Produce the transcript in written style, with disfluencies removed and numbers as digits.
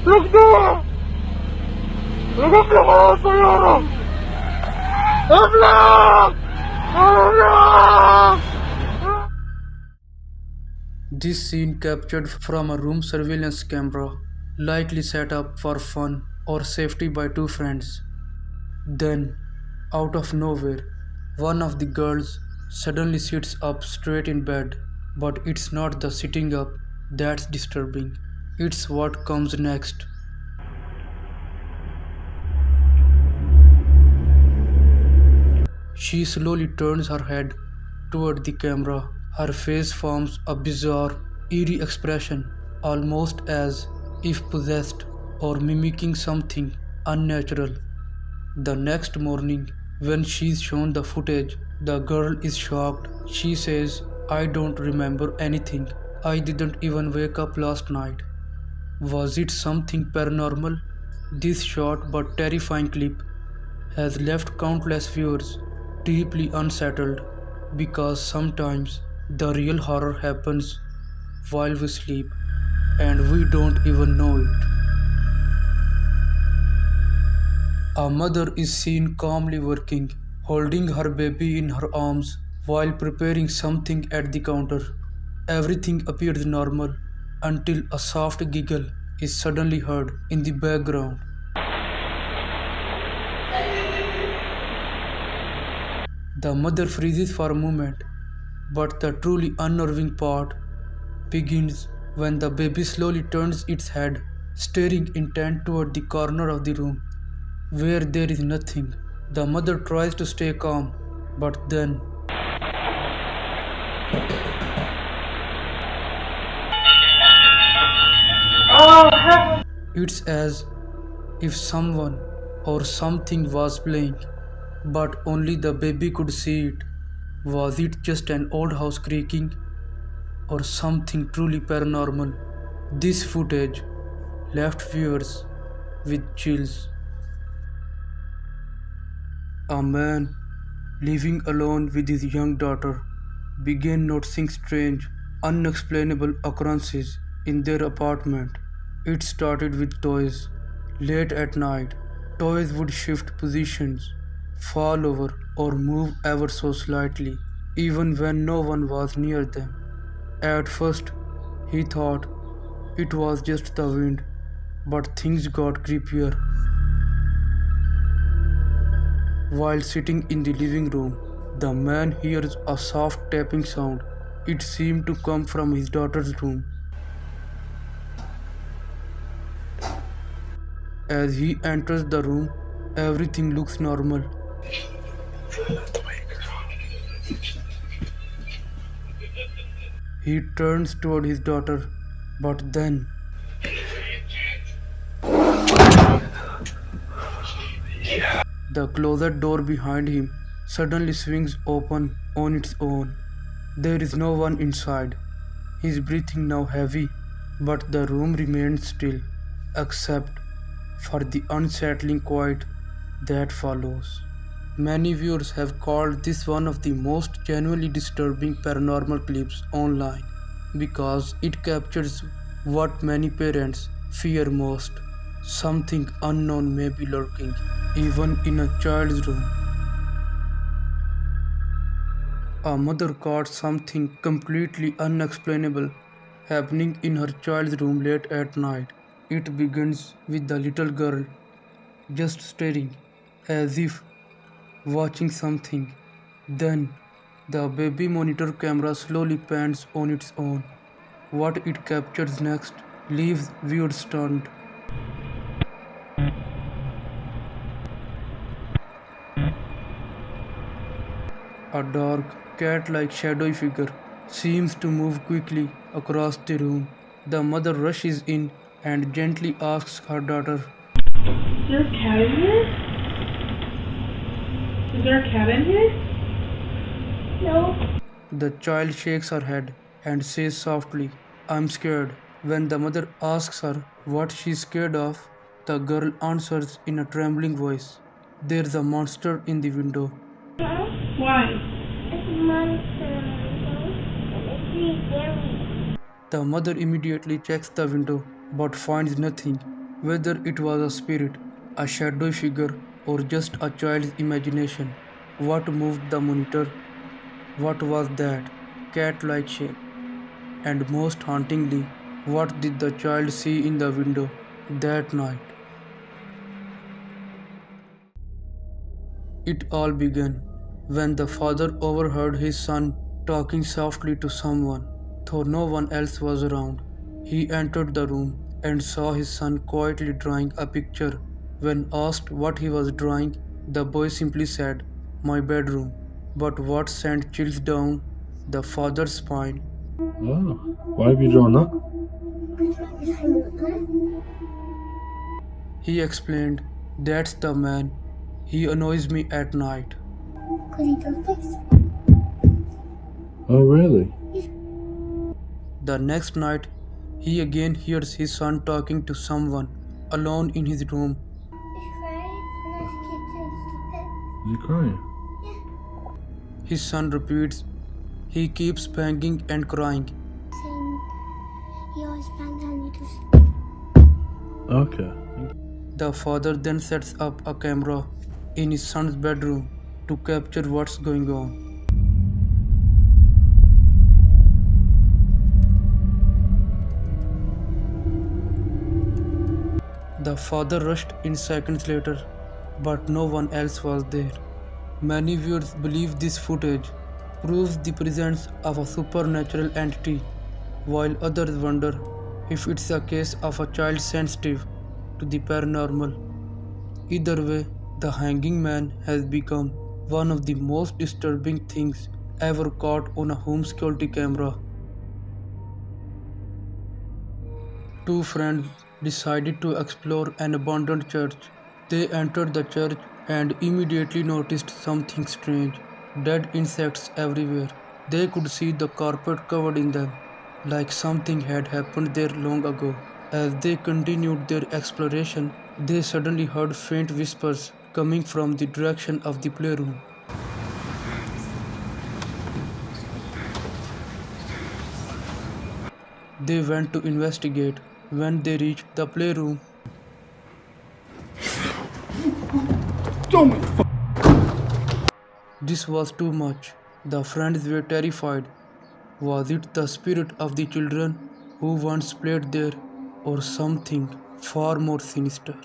ابلع ابلع السيارة ابلع ابلع. This scene captured from a room surveillance camera, likely set up for fun or safety by two friends. Then, out of nowhere, one of the girls suddenly sits up straight in bed. But it's not the sitting up that's disturbing, it's what comes next. She slowly turns her head toward the camera. Her face forms a bizarre, eerie expression, almost as if possessed or mimicking something unnatural. The next morning, when she's shown the footage, the girl is shocked. She says, I don't remember anything. I didn't even wake up last night. Was it something paranormal? This short but terrifying clip has left countless viewers deeply unsettled because sometimes the real horror happens while we sleep and we don't even know it. A mother is seen calmly working, holding her baby in her arms while preparing something at the counter. Everything appears normal until a soft giggle is suddenly heard in the background. The mother freezes for a moment, but the truly unnerving part begins when the baby slowly turns its head, staring intent toward the corner of the room where there is nothing. The mother tries to stay calm, but then it's as if someone or something was playing, but only the baby could see it. Was it just an old house creaking or something truly paranormal? This footage left viewers with chills. A man living alone with his young daughter began noticing strange, unexplainable occurrences in their apartment. It started with toys. Late at night, toys would shift positions, fall over, or move ever so slightly, even when no one was near them. At first, he thought it was just the wind, but things got creepier. While sitting in the living room, the man hears a soft tapping sound. It seemed to come from his daughter's room. As he enters the room, everything looks normal. He turns toward his daughter, but then the closet door behind him suddenly swings open on its own. There is no one inside. His breathing now heavy, but the room remains still, except for the unsettling quiet that follows. Many viewers have called this one of the most genuinely disturbing paranormal clips online because it captures what many parents fear most. Something unknown may be lurking, even in a child's room. A mother caught something completely unexplainable happening in her child's room late at night. It begins with the little girl just staring, as if watching something. Then, the baby monitor camera slowly pans on its own. What it captures next leaves viewers stunned. A dark, cat-like shadowy figure seems to move quickly across the room. The mother rushes in and gently asks her daughter, Is there a cat in here? Is there a cat in here? No. The child shakes her head and says softly, I'm scared. When the mother asks her what she's scared of, the girl answers in a trembling voice, There's a monster in the window. Why? It's a monster in the window, and it's really scary. The mother immediately checks the window but finds nothing. Whether it was a spirit, a shadowy figure, or just a child's imagination, what moved the monitor? What was that cat like shape? And most hauntingly, what did the child see in the window that night? It all began when the father overheard his son talking softly to someone, though no one else was around. He entered the room and saw his son quietly drawing a picture. When asked what he was drawing, the boy simply said, "My bedroom." But what sent chills down the father's spine? Oh, why have you drawn that? He explained, "That's the man. He annoys me at night." Oh, really? The next night, he again hears his son talking to someone alone in his room. Is he crying? His son repeats, he keeps banging and crying. He always bangs on me to Okay. The father then sets up a camera in his son's bedroom to capture what's going on. The father rushed in seconds later, but no one else was there. Many viewers believe this footage proves the presence of a supernatural entity, while others wonder if it's a case of a child sensitive to the paranormal. Either way, the hanging man has become one of the most disturbing things ever caught on a home security camera. Two friends decided to explore an abandoned church. They entered the church and immediately noticed something strange: dead insects everywhere. They could see the carpet covered in them, like something had happened there long ago. As they continued their exploration, they suddenly heard faint whispers coming from the direction of the playroom. They went to investigate. When they reached the playroom, this was too much. The friends were terrified. Was it the spirit of the children who once played there, or something far more sinister?